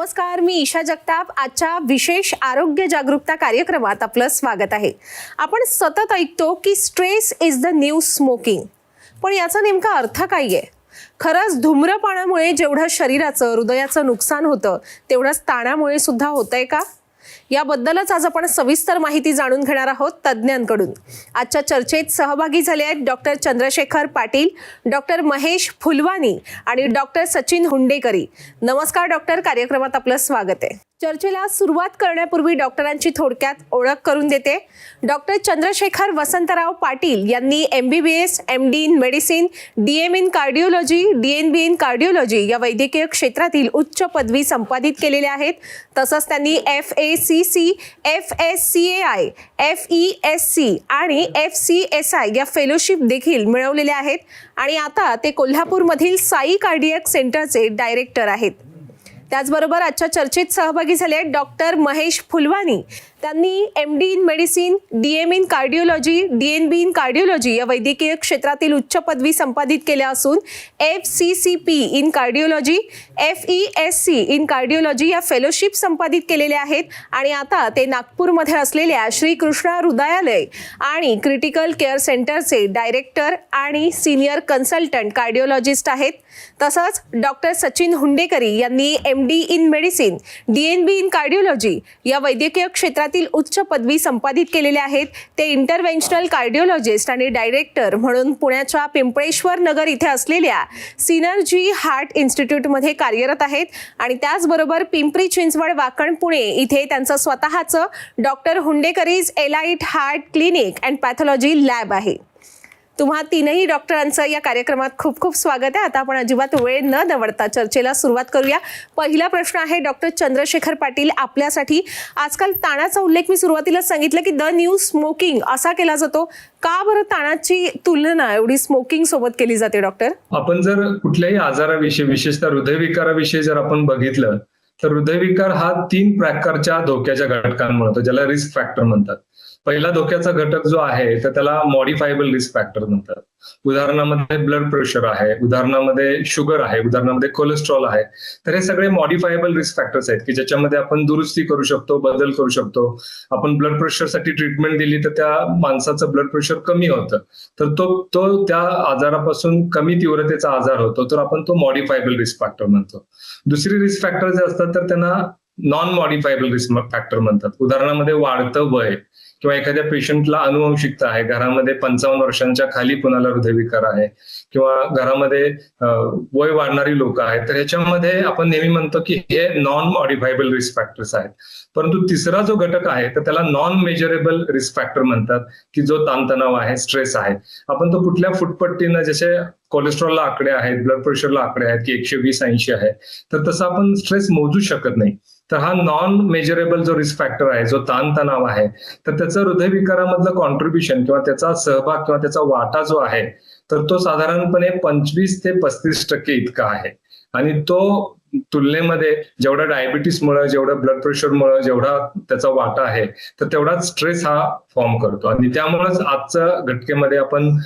नमस्कार, मी ईशा जगताप. आजच्या विशेष आरोग्य जागरूकता कार्यक्रमात आपलं स्वागत आहे. आपण सतत ऐकतो की stress is the new smoking, पण याचा नेमका अर्थ काय आहे? खरंच धूम्रपानामुळे जेवढं शरीराचं हृदयाचं नुकसान होतं तेवढंच ताणामुळे सुद्धा होतंय का? याबद्दलच आज आपण सविस्तर माहिती जाणून घेणार आहोत तज्ज्ञांकडून. आजच्या चर्चेत सहभागी झाले आहेत डॉक्टर चंद्रशेखर पाटील, डॉक्टर महेश फुलवानी आणि डॉक्टर सचिन हुंडेकरी. नमस्कार डॉक्टर, कार्यक्रमात आपलं स्वागत आहे. चर्चेला सुरुवात करण्यापूर्वी डॉक्टरांची थोडक्यात ओळख करून देते. डॉक्टर चंद्रशेखर वसंतराव पाटील यांनी MBBS, MD in medicine, DM in cardiology, DNB in cardiology या वैद्यकीय क्षेत्रातील उच्च पदवी संपादित केलेल्या आहेत. तसंच त्यांनी FACC, FSCAI, FESC आणि FCSI या फेलोशिप देखील मिळवलेल्या आहेत आणि आता ते कोल्हापूरमधील साई कार्डियक सेंटरचे डायरेक्टर आहेत. त्याचबरोबर आजच्या चर्चेत सहभागी झाले डॉक्टर महेश फुलवानी. त्यांनी MD in medicine, DM in cardiology, DNB in cardiology या वैद्यकीय क्षेत्रातील उच्च पदवी संपादित केल्या असून FCCP in cardiology, FESC in cardiology या फेलोशिप संपादित केलेल्या आहेत आणि आता ते नागपूरमध्ये असलेल्या श्रीकृष्णा हृदयालय आणि क्रिटिकल केअर सेंटरचे डायरेक्टर आणि सिनियर कन्सल्टंट कार्डिओलॉजिस्ट आहेत. तसंच डॉक्टर सचिन हुंडेकरी यांनी MD in medicine, DNB in cardiology या वैद्यकीय क्षेत्रातील उच्च पदवी संपादित केलेल्या आहेत. ते इंटरव्हेन्शनल कार्डिओलॉजिस्ट आणि डायरेक्टर म्हणून पुण्याच्या पिंपळेश्वर नगर इथे असलेल्या सिनर्जी हार्ट इन्स्टिट्यूटमध्ये कार्यरत आहेत आणि त्याचबरोबर पिंपरी चिंचवड वाकण पुणे इथे त्यांचं स्वतःचं doctor Hundekari's elite heart clinic and pathology lab आहे. तुम्हा तीनही डॉक्टरांचं या कार्यक्रमात खूप खूप स्वागत आहे. आता आपण अजिबात वेळ न दवडता चर्चेला सुरुवात करूया. पहिला प्रश्न आहे डॉक्टर चंद्रशेखर पाटील आपल्यासाठी. आजकाल ताणाचा उल्लेख मी सुरुवातीलाच सांगितलं की द न्यू स्मोकिंग असा केला जातो. का बरं ताणाची तुलना एवढी स्मोकिंग सोबत केली जाते डॉक्टर? आपण जर कुठल्याही आजाराविषयी, विशेषतः हृदयविकाराविषयी जर आपण बघितलं तर हृदयविकार हा 3 प्रकारच्या धोक्याच्या घटकांमुळे होतो, ज्याला रिस्क फॅक्टर म्हणतात. पहिला धोक्याचा घटक जो आहे तर त्याला मॉडिफायबल रिस्क फॅक्टर म्हणतात. उदाहरणामध्ये ब्लड प्रेशर आहे, उदाहरणामध्ये शुगर आहे, उदाहरणामध्ये कोलेस्ट्रॉल आहे. तर हे सगळे मॉडिफायबल रिस्क फॅक्टर्स आहेत की ज्याच्यामध्ये आपण दुरुस्ती करू शकतो, बदल करू शकतो. आपण ब्लड प्रेशरसाठी ट्रीटमेंट दिली तर त्या माणसाचं ब्लड प्रेशर कमी होतं, तर तो त्या आजारापासून कमी तीव्रतेचा आजार होतो, तर आपण तो मॉडिफायबल रिस्क फॅक्टर म्हणतो. दुसरी रिस्क फॅक्टर जे असतात तर त्यांना नॉन मॉडिफायबल रिस्क फॅक्टर म्हणतात. उदाहरणामध्ये वाढतं वय किंवा एखाद्या पेशंटला अनुवंशिकता आहे, घरामध्ये 55 वर्षांच्या खाली कुणाला हृदयविकार आहे किंवा घरामध्ये वय वाढणारी लोक आहेत, तर ह्याच्यामध्ये आपण नेहमी म्हणतो की हे नॉन मॉडिफायबल रिस्क फॅक्टर्स आहेत. परंतु तिसरा जो घटक आहे तर त्याला नॉन मेजरेबल रिस्क फॅक्टर म्हणतात की जो ताणतणाव आहे, स्ट्रेस आहे. आपण तो कुठल्या फुटपट्टीनं, जसे कोलेस्ट्रॉलला आकडे आहेत, ब्लड प्रेशरला आकडे आहेत की 120-80 आहे, तर तसं आपण स्ट्रेस मोजू शकत नाही. तर हा नॉन मेजरेबल जो रिस्क फॅक्टर आहे, जो ताणतणाव आहे, तर त्याचं हृदयविकारामधलं कॉन्ट्रीब्युशन किंवा त्याचा सहभाग किंवा त्याचा वाटा जो आहे तर तो साधारणपणे 25 ते 35% इतका आहे. आणि तो तुलनेमध्ये जेवढा डायबिटीसमुळे, जेवढा ब्लड प्रेशरमुळे जेवढा त्याचा वाटा आहे तर तेवढाच स्ट्रेस हा फॉर्म करतो. आणि त्यामुळेच आजच्या घटकेमध्ये आपण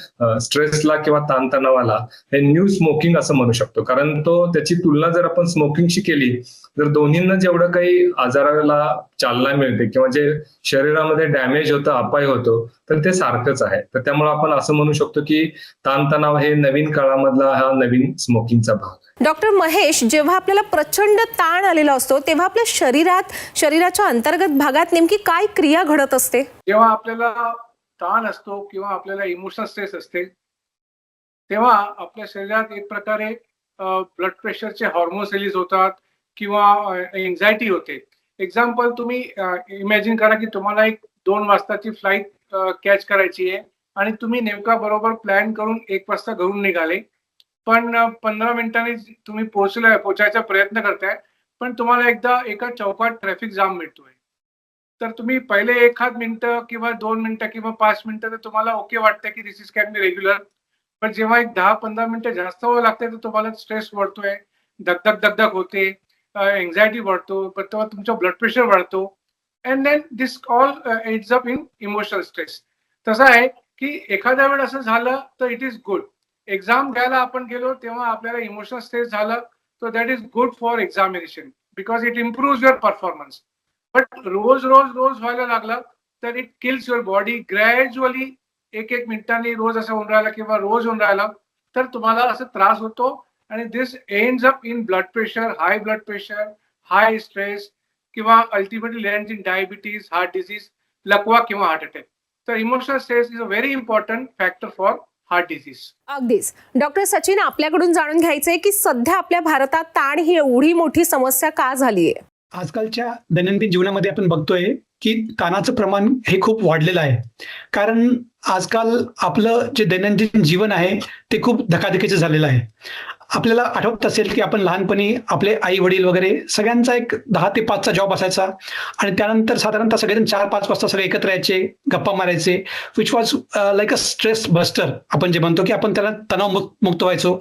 स्ट्रेसला किंवा ताणतणावाला हे न्यू स्मोकिंग असं म्हणू शकतो. कारण त्याची तुलना जर आपण स्मोकिंगशी केली तर दोन्हींना जेवढं काही आजाराला चालना मिळते किंवा जे शरीरामध्ये डॅमेज होतं, अपाय होतो, तर ते सारखंच आहे. तर त्यामुळे आपण असं म्हणू शकतो की ताणतणाव हे नवीन काळामधला हा नवीन स्मोकिंगचा भाग आहे. डॉक्टर महेश, जेव्हा आपल्याला प्रचंड ताण आलेला असतो तेव्हा आपल्या शरीराच्या अंतर्गत भागात नेमकी काय क्रिया घडत असते? जेव्हा आपल्याला ताण असतो किंवा आपल्याला इमोशनल स्ट्रेस असते तेव्हा आपल्या शरीरात एक प्रकारे ब्लड प्रेशरचे हॉर्मोन्स रिलीज होतात किंवा एन्झायटी होते. एक्झाम्पल, तुम्ही इमॅजिन करा की तुम्हाला एक 2 वाजताची फ्लाईट कॅच करायची आहे आणि तुम्ही नेमका बरोबर प्लॅन करून 1 वाजता घरून निघाले, पण 15 मिनिटांनी तुम्ही पोहोचायचा प्रयत्न करताय, पण तुम्हाला एका चौकात ट्रॅफिक जाम मिळतोय. तर तुम्ही पहिले 1 मिनिटं किंवा 2 मिनिटं किंवा 5 मिनिटं तर तुम्हाला ओके वाटतं की दिस इज कॅन बी रेग्युलर. पण जेव्हा एक 10-15 मिनिटं जास्त वेळ लागते तर तुम्हाला स्ट्रेस वाढतोय, दगदग होते, एन्झायटी वाढतो, तेव्हा तुमचा ब्लड प्रेशर वाढतो and then this all adds up in emotional stress. तसं आहे की एखाद्या वेळ असं झालं तर इट इज गुड. एक्झाम द्यायला आपण गेलो तेव्हा आपल्याला इमोशनल स्ट्रेस झालं, तर that is good for examination. Because it improves your performance. But रोज रोज रोज व्हायला लागलं तर it kills your body gradually. एक मिनिटांनी रोज असं होऊन राहिला किंवा रोज होऊन राहिला तर तुम्हाला असं त्रास होतो आणि this ends up in blood pressure, high blood pressure, high stress किंवा ultimately lands in diabetes, heart disease, लकवा किंवा हार्ट अटॅक. तर emotional stress is a very important factor for heart disease. अगदीच. डॉक्टर सचिन, आपल्याकडून जाणून घ्यायचंय की सध्या आपल्या भारतात ताण ही एवढी मोठी समस्या का झालीये? आजकालच्या दैनंदिन जीवनामध्ये आपण बघतोय की ताणाचं प्रमाण हे खूप वाढलेलं आहे. कारण आजकाल आपलं जे दैनंदिन जीवन आहे ते खूप धकाधकीचं झालेलं आहे. आपल्याला आठवत असेल की आपण लहानपणी आपले आई वडील वगैरे सगळ्यांचा एक 10 ते 5चा जॉब असायचा आणि त्यानंतर साधारणतः सगळेजण 4-5 वाजता सगळे एकत्र यायचे, गप्पा मारायचे, which was like a stress buster. आपण जे म्हणतो की आपण त्याला तणाव मुक्त व्हायचो,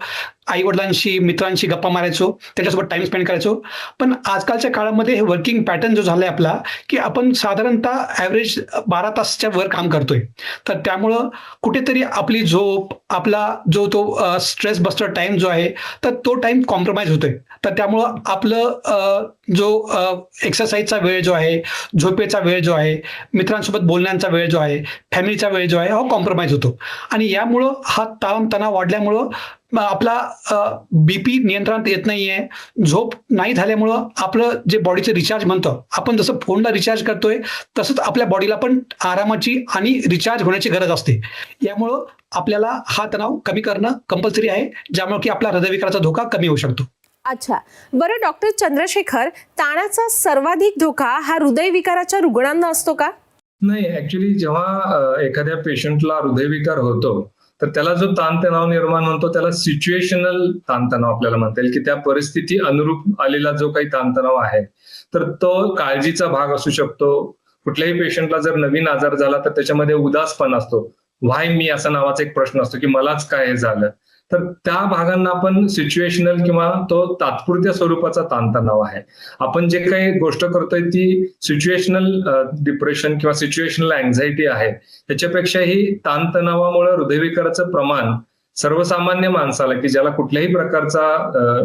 आई वडिलांशी, मित्रांशी गप्पा मारायचो, त्याच्यासोबत टाइम स्पेंड करायचो. पण आजकालच्या काळामध्ये हे वर्किंग पॅटर्न जो झालाय आपला की आपण साधारणतः ॲव्हरेज 12 तासच्या वर काम करतोय. तर त्यामुळं कुठेतरी आपली झोप, आपला जो तो स्ट्रेस बस्टर टाइम जो आहे तर तो टाइम कॉम्प्रोमाइज होतोय. तर त्यामुळं आपलं जो एक्सरसाइजचा वेळ जो आहे, झोपेचा वेळ जो आहे, मित्रांसोबत बोलण्याचा वेळ जो आहे, फॅमिलीचा वेळ जो आहे हा कॉम्प्रोमाइज होतो. आणि यामुळं हा तणाव वाढल्यामुळं आपला बीपी नियंत्रणात येत नाहीये. झोप नाही झाल्यामुळं आपलं जे बॉडीचं रिचार्ज म्हणतो आपण, जसं फोनला रिचार्ज करतोय तसंच आपल्या बॉडीला पण आरामाची आणि रिचार्ज होण्याची गरज असते. यामुळं आपल्याला हा तणाव कमी करणं कंपल्सरी आहे, ज्यामुळे की आपला हृदयविकाराचा धोका कमी होऊ शकतो. अच्छा, बरं डॉक्टर चंद्रशेखर, ताणाचा सर्वाधिक धोका हा हृदयविकाराच्या रुग्णांना असतो का? नाही, ऍक्च्युली जेव्हा एखाद्या पेशंटला हृदयविकार होतो तर त्याला जो ताणतणाव निर्माण होतो त्याला सिच्युएशनल ताणतणाव आपल्याला म्हणता येईल, की त्या परिस्थिती अनुरूप आलेला जो काही ताणतणाव आहे तर तो काळजीचा भाग असू शकतो. कुठल्याही पेशंटला जर नवीन आजार झाला तर त्याच्यामध्ये उदासपण असतो, व्हाय मी असा नावाचा एक प्रश्न असतो की मलाच काय हे झालं. तर त्या भागांना आपण सिच्युएशनल किंवा तो तात्पुरत्या स्वरूपाचा ताणतणाव आहे. आपण जे काही गोष्ट करतोय ती सिच्युएशनल डिप्रेशन किंवा सिच्युएशनल अँझायटी आहे. त्याच्यापेक्षाही ताणतणावामुळे हृदयविकाराचं प्रमाण सर्वसामान्य माणसाला, की ज्याला कुठल्याही प्रकारचा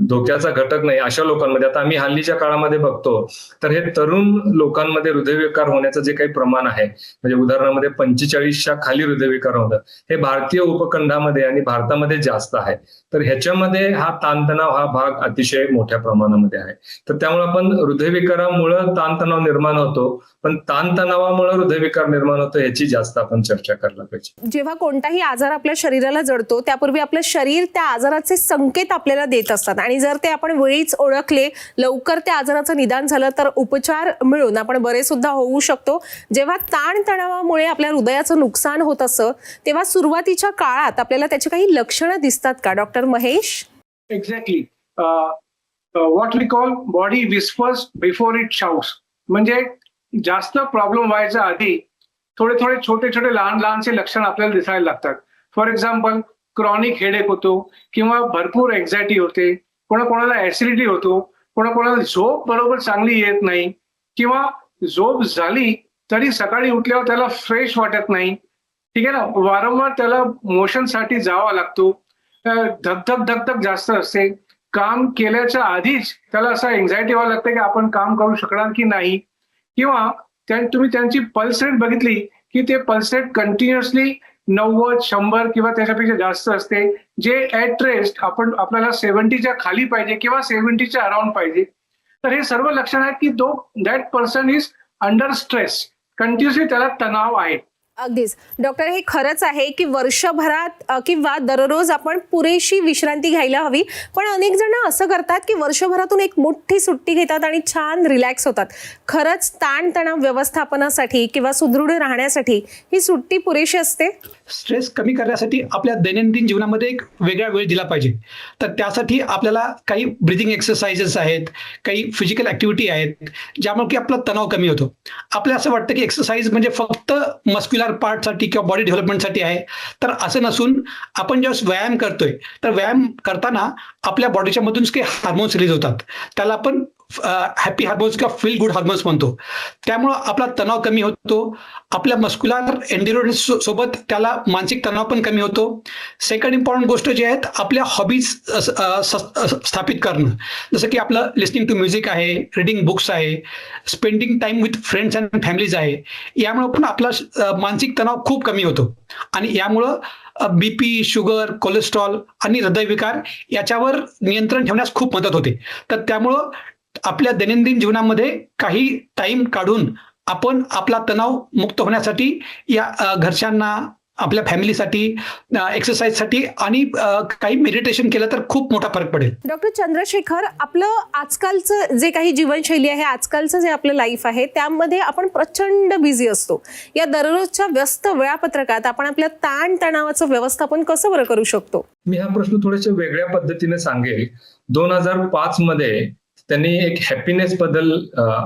धोक्याचा घटक नाही, अशा लोकांमध्ये, आता आम्ही हल्लीच्या काळामध्ये बघतो तर हे तरुण लोकांमध्ये हृदयविकार होण्याचं जे काही प्रमाण आहे, म्हणजे उदाहरणामध्ये 45च्या खाली हृदयविकार होतं, हे भारतीय उपखंडामध्ये आणि भारतामध्ये जास्त आहे. तर ह्याच्यामध्ये हा ताणतणाव हा भाग अतिशय मोठ्या प्रमाणामध्ये आहे. तर त्यामुळे आपण हृदयविकारामुळे ताणतणाव निर्माण होतो, पण ताणतणावामुळे हृदयविकार निर्माण होतो ह्याची जास्त आपण चर्चा करायला पाहिजे. जेव्हा कोणताही आजार आपल्या शरीराला जडतो त्यापूर्वी आपलं शरीर त्या आजाराचे संकेत आपल्याला देत असतात आणि जर ते आपण वेळीच ओळखले, लवकर त्या आजाराचं निदान झालं तर उपचार मिळून आपण बरे सुद्धा होऊ शकतो. जेव्हा ताणतणावामुळे आपल्या हृदयाचं नुकसान होत असं तेव्हा सुरुवातीच्या काळात आपल्याला त्याची काही लक्षणं दिसतात का doctor Mahesh? Exactly. What we call body whispers before it shouts. म्हणजे जास्त प्रॉब्लेम व्हायच्या आधी थोडे थोडे छोटे छोटे लहान लहानसे लक्षण आपल्याला दिसायला लागतात. फॉर एक्झाम्पल, क्रॉनिक हेडेक होतो किंवा भरपूर एन्झायटी होते, कोणाकोणाला ऍसिडिटी होतो, कोणाकोणाला झोप बरोबर चांगली येत नाही किंवा झोप झाली तरी सकाळी उठल्यावर त्याला फ्रेश वाटत नाही. ठीक आहे ना, वारंवार त्याला मोशनसाठी जावा लागतो, धगधग धगधग जास्त असते, काम केल्याच्या आधीच त्याला असं एन्झायटी व्हायला लागतं की आपण काम करू शकणार की नाही, किंवा तुम्ही त्यांची पल्स रेट बघितली की ते पल्स रेट कंटिन्युअसली 90, 100 किंवा त्याच्यापेक्षा जास्त असते, जे ऍट रेस्ट आपल्याला 70च्या खाली पाहिजे किंवा 70च्या अराउंड पाहिजे. तर हे सर्व लक्षण आहेत की that person is under stress, continuously त्याला तणाव आहे. अगदीच डॉक्टर, हे खरंच आहे की वर्षभरात किंवा दररोज आपण पुरेशी विश्रांती घ्यायला हवी, पण अनेक जण असं करतात की वर्षभरातून एक मोठी सुट्टी घेतात आणि छान रिलॅक्स होतात. खरंच ताणतणाव व्यवस्थापनासाठी किंवा सुदृढ राहण्यासाठी ही सुट्टी पुरेशी असते? स्ट्रेस कमी करण्यासाठी आपल्या दैनंदिन जीवनामध्ये एक वेगळा वेळ दिला पाहिजे. तर त्यासाठी आपल्याला काही ब्रिदिंग एक्सरसाइजेस आहेत, काही फिजिकल ॲक्टिव्हिटी आहेत, ज्यामुळे की आपला तणाव कमी होतो. आपल्याला असं वाटतं की एक्सरसाइज म्हणजे फक्त मस्क्युलर पार्टसाठी किंवा बॉडी डेव्हलपमेंटसाठी आहे, तर असं नसून आपण जेव्हा व्यायाम करतोय तर व्यायाम करताना आपल्या बॉडीच्या मधून काही हार्मोन्स रिलीज होतात, त्याला आपण हॅपी हार्मोन्स किंवा फील गुड हार्मोन्स म्हणतो. त्यामुळं आपला तणाव कमी होतो. आपल्या मस्क्युलर एन्ड्युरन्स सोबत त्याला मानसिक तणाव पण कमी होतो. सेकंड इम्पॉर्टंट गोष्ट जी आहेत, आपल्या हॉबीज स्थापित करणं, जसं की आपलं लिस्निंग टू म्युझिक आहे, रिडिंग बुक्स आहे, spending time with friends and families आहे. यामुळं पण आपला मानसिक तणाव खूप कमी होतो आणि यामुळं BP, शुगर, कोलेस्ट्रॉल आणि हृदयविकार याच्यावर नियंत्रण ठेवण्यास खूप मदत होते. तर त्यामुळं आपल्या दैनंदिन जीवनामध्ये काही टाइम काढून आपण आपला तणाव मुक्त होण्यासाठी या घरच्यांना, आपल्या फॅमिलीसाठी, एक्सरसाइजसाठी आणि काही मेडिटेशन केलं तर खूप मोठा फरक पडेल. डॉक्टर चंद्रशेखर, आपलं आजकालचं जे काही जीवनशैली आहे, आजकालचं जे आपलं लाईफ आहे, त्यामध्ये आपण प्रचंड बिझी असतो. या दररोजच्या व्यस्त वेळापत्रकात आपण आपल्या ताण तणावाचं व्यवस्थापन कसं बरं करू शकतो? मी हा प्रश्न थोड्याशा वेगळ्या पद्धतीने सांगेल. 2005 मध्ये त्यांनी एक हॅपीनेस बद्दल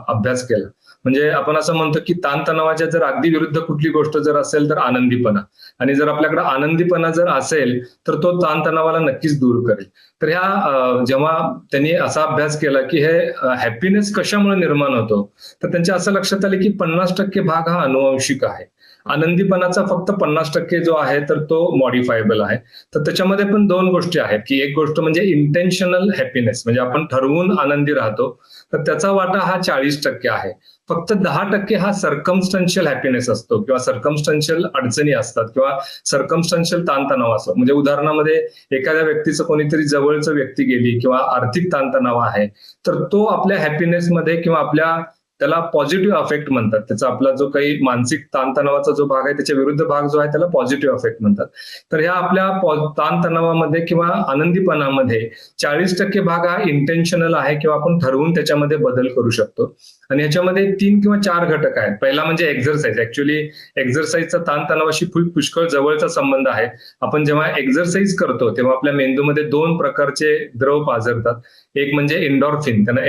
अभ्यास केला. म्हणजे आपण असं म्हणतो की ताणतणावाच्या जर अगदी विरुद्ध कुठली गोष्ट जर असेल तर आनंदीपणा, आणि जर आपल्याकडे आनंदीपणा जर असेल तर तो ताणतणावाला नक्कीच दूर करेल. तर ह्या जेव्हा त्यांनी असा अभ्यास केला की हे हॅपीनेस कशामुळे निर्माण होतो, तर त्यांच्या असं लक्षात आलं की 50% भाग हा अनुवंशिक आहे. आनंदीपणाचा फक्त 50% जो आहे तर तो मॉडिफायबल आहे. तर त्याच्यामध्ये पण दोन गोष्टी आहेत की एक गोष्ट म्हणजे इंटेन्शनल हॅपीनेस, म्हणजे आपण ठरवून आनंदी राहतो, तर त्याचा वाटा हा 40% आहे. फक्त 10% हा सर्कमस्टन्शियल हॅपीनेस असतो किंवा सर्कमस्टन्शियल अडचणी असतात किंवा सर्कमस्टन्शियल ताणतणाव असतो. म्हणजे उदाहरणामध्ये एखाद्या व्यक्तीचं कोणीतरी जवळचं व्यक्ती गेली किंवा आर्थिक ताणतणाव आहे, तर तो आपल्या हॅपीनेसमध्ये किंवा आपल्या त्याला पॉझिटिव्ह अफेक्ट म्हणतात. त्याचा आपला जो काही मानसिक ताणतणावाचा जो भाग आहे त्याच्या विरुद्ध भाग जो आहे त्याला पॉझिटिव्ह अफेक्ट म्हणतात. तर ह्या आपल्या ताणतणावामध्ये किंवा आनंदीपणामध्ये 40% भाग हा इंटेन्शनल आहे किंवा आपण ठरवून त्याच्यामध्ये बदल करू शकतो. आणि ह्याच्यामध्ये 3 किंवा 4 घटक आहेत. पहिला म्हणजे एक्झरसाइज. ऍक्च्युअली एक्झरसाइजचा ताणतणावाशी पुष्कळ जवळचा संबंध आहे. आपण जेव्हा एक्झरसाइज करतो तेव्हा आपल्या मेंदूमध्ये 2 प्रकारचे द्रव पाझरतात. एक म्हणजे एंडॉर्फिन, त्यांना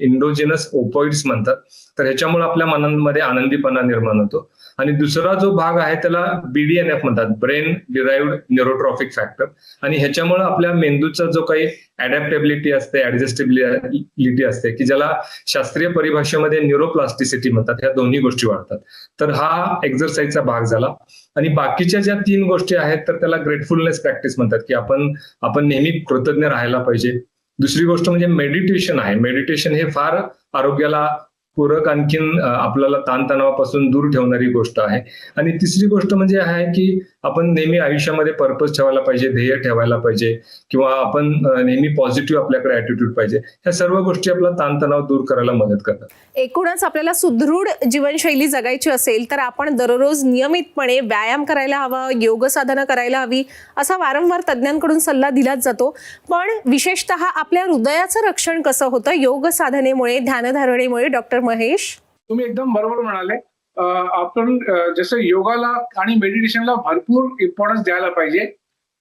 एंडोजिनस ओपॉइड्स म्हणतात. तर ह्याच्यामुळे आपल्या मनामध्ये आनंदीपणा निर्माण होतो. आणि दुसरा जो भाग आहे त्याला BDNF म्हणतात, ब्रेन डिराइव्ड न्यूरोट्रॉफिक फॅक्टर. आणि ह्याच्यामुळे आपल्या मेंदूचा जो काही अडॅप्टेबिलिटी असते, ऍडजस्टेबिलिटी असते, की ज्याला शास्त्रीय परिभाषेमध्ये न्यूरोप्लास्टिसिटी म्हणतात, ह्या दोन्ही गोष्टी वाढतात. तर हा एक्झरसाइजचा भाग झाला. आणि बाकीच्या ज्या 3 गोष्टी आहेत तर त्याला ग्रेटफुलनेस प्रॅक्टिस म्हणतात, की आपण नेहमी कृतज्ञ राहायला पाहिजे. दुसरी गोष्ट म्हणजे मेडिटेशन आहे. मेडिटेशन हे फार आरोग्याला पूरक, आणखीन आपल्याला ताणतणावापासून दूर ठेवणारी गोष्ट आहे. आणि तिसरी गोष्ट म्हणजे आहे की आपण नेहमी आयुष्यामध्ये पर्पज ठेवायला पाहिजे, ध्येय ठेवायला पाहिजे, किंवा आपण नेहमी पॉझिटिव्ह आपल्याकडे ऍटिट्यूड पाहिजे. ह्या सर्व गोष्टी आपला ताणतणाव दूर करायला मदत करतात. एकूणच आपल्याला सुदृढ जीवनशैली जगायची असेल तर आपण दररोज नियमितपणे व्यायाम करायला हवा, योग साधना करायला हवी, असा वारंवार तज्ज्ञांकडून सल्ला दिलाच जातो. पण विशेषतः आपल्या हृदयाचं रक्षण कसं होतं योग साधनेमुळे, ध्यानधारणेमुळे? डॉक्टर महेश, तुम्ही एकदम बरोबर म्हणाले. आपण जसं योगाला आणि मेडिटेशनला भरपूर इम्पॉर्टन्स द्यायला पाहिजे.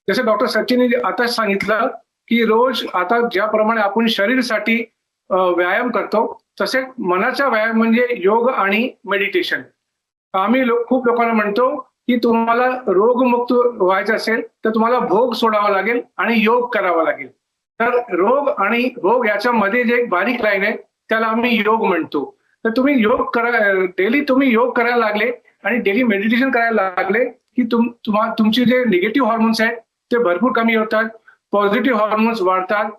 जसं डॉक्टर सचिनने आता सांगितलं की रोज आता ज्याप्रमाणे आपण शरीरासाठी व्यायाम करतो तसे मनाचा व्यायाम म्हणजे योग आणि मेडिटेशन. आम्ही खूप लोकांना म्हणतो की तुम्हाला रोगमुक्त व्हायचं असेल तर तुम्हाला भोग सोडावा लागेल आणि योग करावा लागेल. तर रोग आणि भोग याच्यामध्ये जे एक बारीक लाईन आहे त्याला आम्ही योग म्हणतो. तर तुम्ही योग डेली तुम्ही योग करायला लागले आणि डेली मेडिटेशन करायला लागले की तुमचे जे निगेटिव्ह हॉर्मोन्स आहेत ते भरपूर कमी होतात, पॉझिटिव्ह हॉर्मोन्स वाढतात.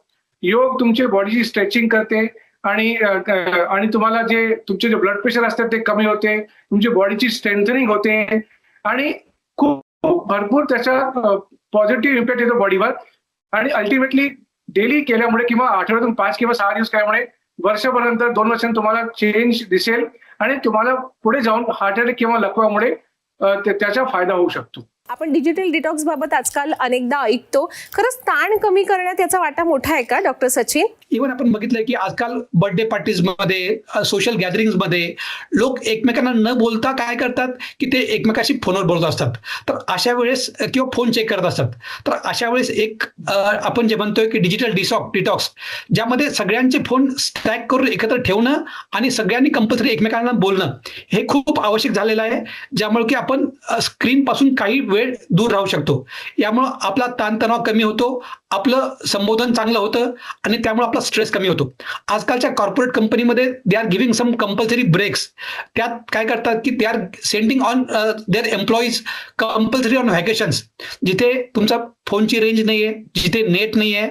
योग तुमच्या बॉडीची स्ट्रेचिंग करते आणि तुम्हाला तुमचे जे ब्लड प्रेशर असतात ते कमी होते, तुमची बॉडीची स्ट्रेंथनिंग होते आणि खूप भरपूर त्याचा पॉझिटिव्ह इम्पॅक्ट येतो बॉडीवर. आणि अल्टिमेटली डेली केल्यामुळे किंवा आठवड्यातून 5 किंवा 6 दिवस केल्यामुळे वर्षभरानंतर 2 वर्षांनी तुम्हाला चेंज दिसेल आणि तुम्हाला पुढे जाऊन हार्ट अटॅक किंवा लकवामुळे त्याचा फायदा होऊ शकतो. आपण डिजिटल डिटॉक्स बाबत आजकाल अनेकदा ऐकतो. खरंच ताण कमी करण्यात याचा वाटा मोठा आहे का डॉक्टर सचिन? इव्हन आपण बघितलंय की आजकाल बर्थडे पार्टीजमध्ये, सोशल गॅदरिंग्समध्ये लोक एकमेकांना न बोलता काय करतात की ते एकमेकाशी फोनवर बोलत असतात. तर अशा वेळेस किंवा फोन चेक करत असतात. तर अशा वेळेस एक आपण जे म्हणतोय की डिजिटल डिटॉक्स, ज्यामध्ये सगळ्यांचे फोन स्टॅक करून एकत्र ठेवणं आणि सगळ्यांनी कंपल्सरी एकमेकांना बोलणं, हे खूप आवश्यक झालेलं आहे. ज्यामुळे की आपण स्क्रीन पासून काही वेळ वेळ दूर राहू शकतो. यामुळं आपला ताणतणाव कमी होतो, आपलं संबोधन चांगलं होतं आणि त्यामुळे आपला स्ट्रेस कमी होतो. आजकालच्या कॉर्पोरेट कंपनीमध्ये they are giving some compulsory breaks. त्यात काय करतात की they are sending on their employees compulsory on vacations. जिथे तुमचा फोनची रेंज नाही आहे, जिथे नेट नाही आहे,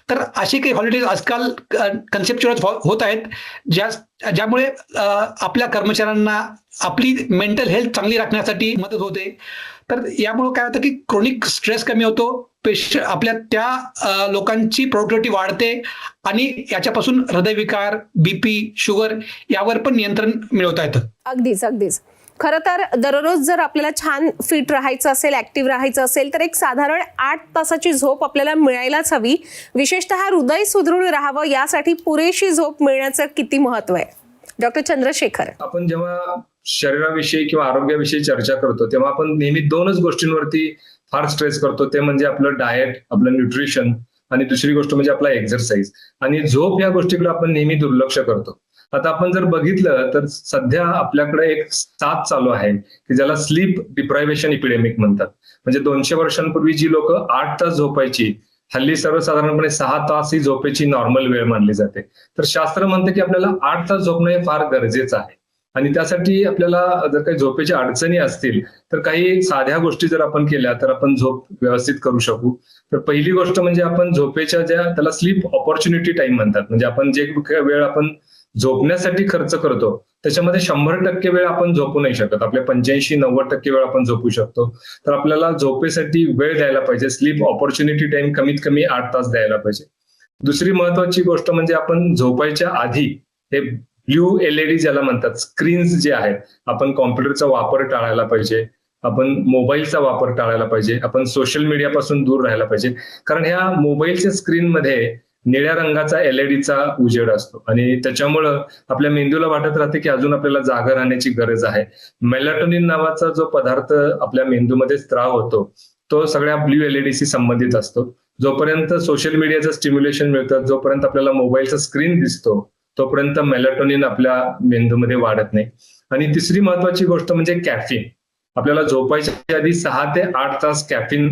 तर असे काही हॉलिडेज आजकाल कन्सेप्च्युअल होत आहेत, ज्यामुळे आपल्या कर्मचाऱ्यांना आपली मेंटल हेल्थ चांगली राखण्यासाठी मदत होते. तर यामुळे काय होतं की क्रोनिक स्ट्रेस कमी होतो, आपल्या त्या लोकांची प्रोडक्टिव्हिटी वाढते आणि याच्यापासून हृदयविकार, BP, शुगर यावर पण नियंत्रण मिळवता येतं. अगदीच अगदीच. खरं तर दररोज जर आपल्याला छान फिट राहायचं असेल, ऍक्टिव्ह राहायचं असेल, तर एक साधारण 8 तासाची झोप आपल्याला मिळायलाच हवी. विशेषतः हृदय सुदृढ राहावं यासाठी पुरेशी झोप मिळण्याचं किती महत्व आहे? डॉक्टर चंद्रशेखर. आपण जेव्हा शरीराविषयी किंवा आरोग्याविषयी चर्चा करतो तेव्हा आपण नेहमी 2च गोष्टींवरती फार स्ट्रेस करतो. ते म्हणजे आपलं डाएट, आपलं न्यूट्रिशन आणि दुसरी गोष्ट म्हणजे आपला एक्झरसाइज. आणि झोप या गोष्टीकडे आपण नेहमी दुर्लक्ष करतो. आता आपण जर बघितलं तर सध्या आपल्याकडे एक साथ चालू आहे की ज्याला स्लीप डिप्रायव्हेशन इपिडेमिक म्हणतात. म्हणजे 200 वर्षांपूर्वी जी लोक 8 तास झोपायची, हल्ली सर्वसाधारणपणे 6 तास ही झोपेची नॉर्मल वेळ मानली जाते. तर शास्त्र म्हणतं की आपल्याला 8 तास झोपणं हे फार गरजेचं आहे. आणि त्यासाठी आपल्याला जर काही झोपेच्या अडचणी असतील तर काही साध्या गोष्टी जर आपण केल्या तर आपण झोप व्यवस्थित करू शकू. तर पहिली गोष्ट म्हणजे आपण झोपेच्या त्याला स्लीप ऑपॉर्च्युनिटी टाइम म्हणतात. म्हणजे आपण जे वेळ आपण झोपण्यासाठी खर्च करतो त्याच्यामध्ये 100% वेळ आपण झोपू नाही शकत. आपल्या 85-90% वेळ आपण झोपू शकतो. तर आपल्याला झोपेसाठी वेळ द्यायला पाहिजे. स्लीप ऑपॉर्च्युनिटी टाइम कमीत कमी 8 तास द्यायला पाहिजे. दुसरी महत्वाची गोष्ट म्हणजे आपण झोपायच्या आधी हे ब्ल्यू LED ज्याला म्हणतात, स्क्रीन्स जे आहेत, आपण कॉम्प्युटरचा वापर टाळायला पाहिजे, आपण मोबाईलचा वापर टाळायला पाहिजे, आपण सोशल मीडियापासून दूर राहायला पाहिजे. कारण ह्या मोबाईलच्या स्क्रीनमध्ये निळ्या रंगाचा LED उजेड असतो आणि त्याच्यामुळं आपल्या मेंदूला वाटत राहते की अजून आपल्याला जागा राहण्याची गरज आहे. मेलाटोनिन नावाचा जो पदार्थ आपल्या मेंदूमध्ये स्त्राव होतो तो सगळ्या ब्ल्यू LED संबंधित असतो. जोपर्यंत सोशल मीडियाचं स्टिम्युलेशन मिळतं, जोपर्यंत आपल्याला मोबाईलचा स्क्रीन दिसतो, तोपर्यंत मेलाटोनिन आपल्या मेंदूमध्ये वाढत नाही. आणि तिसरी महत्वाची गोष्ट म्हणजे कॅफिन. आपल्याला झोपायच्या आधी 6 ते 8 तास कॅफिन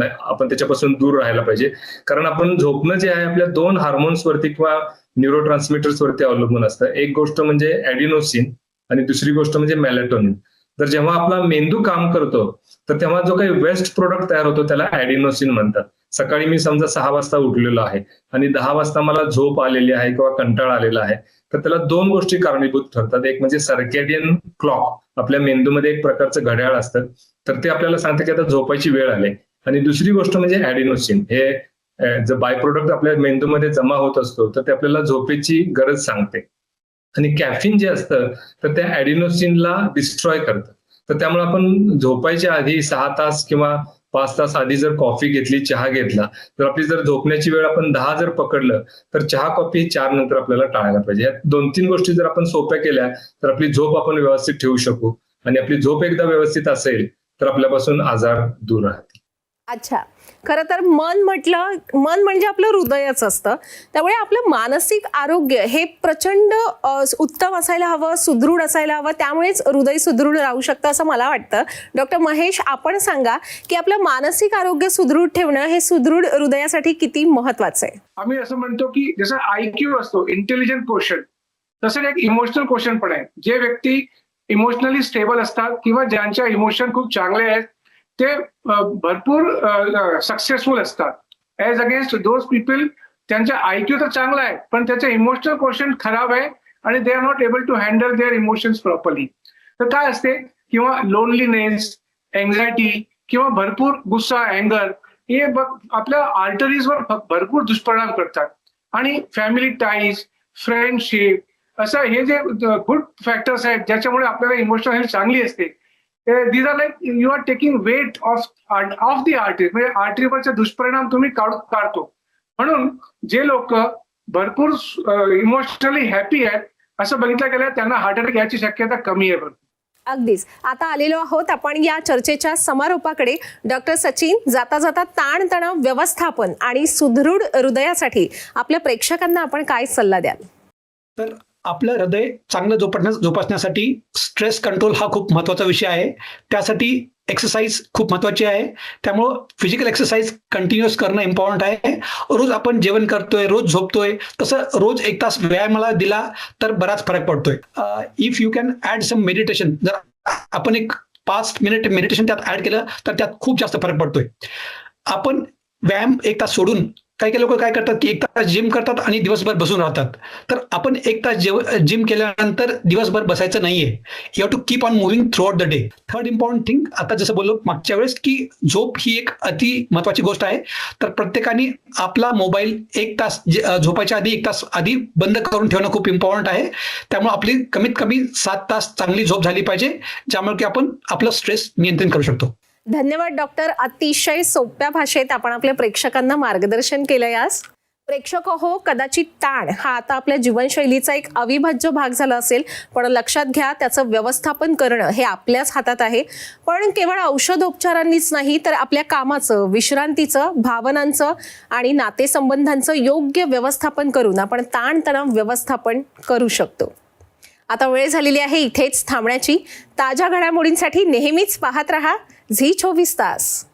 आपण त्याच्यापासून दूर राहायला पाहिजे. कारण आपण झोपणं जे आहे आपल्या 2 हार्मोन्सवरती किंवा न्यूरोट्रान्समीटर्सवरती अवलंबून असतं. एक गोष्ट म्हणजे ॲडिनोसिन आणि दुसरी गोष्ट म्हणजे मेलाटोनिन. तर जेव्हा आपला मेंदू काम करतो तर तेव्हा जो काही वेस्ट प्रोडक्ट तयार होतो त्याला ॲडिनोसिन म्हणतात. सकाळी मी समजा 6 वाजता उठलेलो आहे आणि 10 वाजता मला झोप आलेली आहे किंवा कंटाळा आलेला आहे, तर त्याला 2 गोष्टी कारणीभूत ठरतात. एक म्हणजे सर्कॅडियन क्लॉक, आपल्या मेंदूमध्ये एक प्रकारचं घड्याळ असतं, तर ते आपल्याला सांगतं की आता झोपायची वेळ आली. आणि दुसरी गोष्ट म्हणजे ॲडिनोसिन, हे जर बाय प्रोडक्ट आपल्या मेंदूमध्ये जमा होत असतो तर ते आपल्याला झोपेची गरज सांगते. आणि कॅफिन जे असतं तर त्या ॲडिनोसिनला डिस्ट्रॉय करतं. तर त्यामुळे आपण झोपायच्या आधी 6 तास किंवा 5 तास आधी जर कॉफी घेतली, चहा घेतला, तर आपली जर झोपण्याची वेळ आपण 10 जर पकडलं तर चहा कॉफी 4 नंतर आपल्याला टाळायला पाहिजे. या 2-3 गोष्टी जर आपण सोप्या केल्या तर आपली झोप आपण व्यवस्थित ठेवू शकू. आणि आपली झोप एकदा व्यवस्थित असेल तर आपल्यापासून आजार दूर राहतील. अच्छा. खरं तर मन म्हणजे आपलं हृदयच असतं. त्यामुळे आपलं मानसिक आरोग्य हे प्रचंड उत्तम असायला हवं, सुदृढ असायला हवं. त्यामुळेच हृदय सुदृढ राहू शकतं असं मला वाटतं. डॉक्टर महेश, आपण सांगा की आपलं मानसिक आरोग्य सुदृढ ठेवणं हे सुदृढ हृदयासाठी किती महत्वाचं आहे? आम्ही असं म्हणतो की जसं IQ असतो, इंटेलिजंट क्वोशंट, तसं एक इमोशनल क्वोशंट पण आहे. जे व्यक्ती इमोशनली स्टेबल असतात किंवा ज्यांच्या इमोशन खूप चांगले आहेत ते भरपूर सक्सेसफुल असतात. ऍज अगेन्स्ट दोज पीपल त्यांचा IQ तर चांगला आहे पण त्याचं इमोशनल क्वोशंट खराब आहे आणि they are not able to handle their emotions properly. तर काय असते, किंवा लोनलीनेस, एन्झायटी किंवा भरपूर गुस्सा, अँगर हे आपल्या आर्टरीजवर भरपूर दुष्परिणाम करतात. आणि फॅमिली टाईज, फ्रेंडशिप, असं हे जे गुड फॅक्टर्स आहेत ज्याच्यामुळे आपल्याला इमोशनल हेल्थ चांगली असते, these are like you are taking weight of the artery. म्हणजे आर्टरीवरचे दुष्परिणाम तुम्ही काढतो. म्हणून जे लोक भरपूर इमोशनली हॅपी आहेत असं बघितलं गेलं त्यांना हार्ट अटॅक याची शक्यता कमी आहे. अगदीच. आता आलेलो आहोत आपण या चर्चेच्या समारोपाकडे. डॉक्टर सचिन, जाता जाता ताणतणाव व्यवस्थापन आणि सुदृढ हृदयासाठी आपल्या प्रेक्षकांना आपण काय सल्ला द्याल? तर आपलं हृदय चांगलं जोपासण्यासाठी स्ट्रेस कंट्रोल हा खूप महत्त्वाचा विषय आहे. त्यासाठी एक्सरसाइज खूप महत्त्वाची आहे. त्यामुळं फिजिकल एक्सरसाइज कंटिन्युअस करणं इम्पॉर्टंट आहे. रोज आपण जेवण करतोय, रोज झोपतोय, तसं रोज 1 तास व्यायामाला दिला तर बराच फरक पडतोय. If you can add some meditation, जर आपण एक 5 मिनिट मेडिटेशन त्यात ॲड केलं तर त्यात खूप जास्त फरक पडतोय. आपण व्यायाम 1 तास सोडून काही काही लोक काय करतात की 1 तास जिम करतात आणि दिवसभर बसून राहतात. तर आपण 1 तास जिम केल्यानंतर दिवसभर बसायचं नाहीये. You have to keep on moving throughout the day. Third important thing, आता जसं बोललो मागच्या वेळेस, की झोप ही एक अति महत्वाची गोष्ट आहे. तर प्रत्येकाने आपला मोबाईल 1 तास झोपायच्या आधी 1 तास आधी बंद करून ठेवणं खूप इम्पॉर्टंट आहे. त्यामुळे आपली कमीत कमी 7 तास चांगली झोप झाली पाहिजे, ज्यामुळे की आपण आपलं स्ट्रेस नियंत्रित करू शकतो. धन्यवाद डॉक्टर. अतिशय सोप्या भाषेत आपण आपल्या प्रेक्षकांना मार्गदर्शन केलंय आज. प्रेक्षक हो, कदाचित ताण हा आता आपल्या जीवनशैलीचा एक अविभाज्य भाग झाला असेल, पण लक्षात घ्या त्याचं व्यवस्थापन करणं हे आपल्याच हातात आहे. पण केवळ औषधोपचारांनीच नाही, तर आपल्या कामाचं, विश्रांतीचं, भावनांचं आणि नातेसंबंधांचं योग्य व्यवस्थापन करून आपण ताणतणाव व्यवस्थापन करू शकतो. आता वेळ झालेली आहे इथेच थांबण्याची. ताज्या घडामोडींसाठी नेहमीच पाहत रहा झी 24 तास.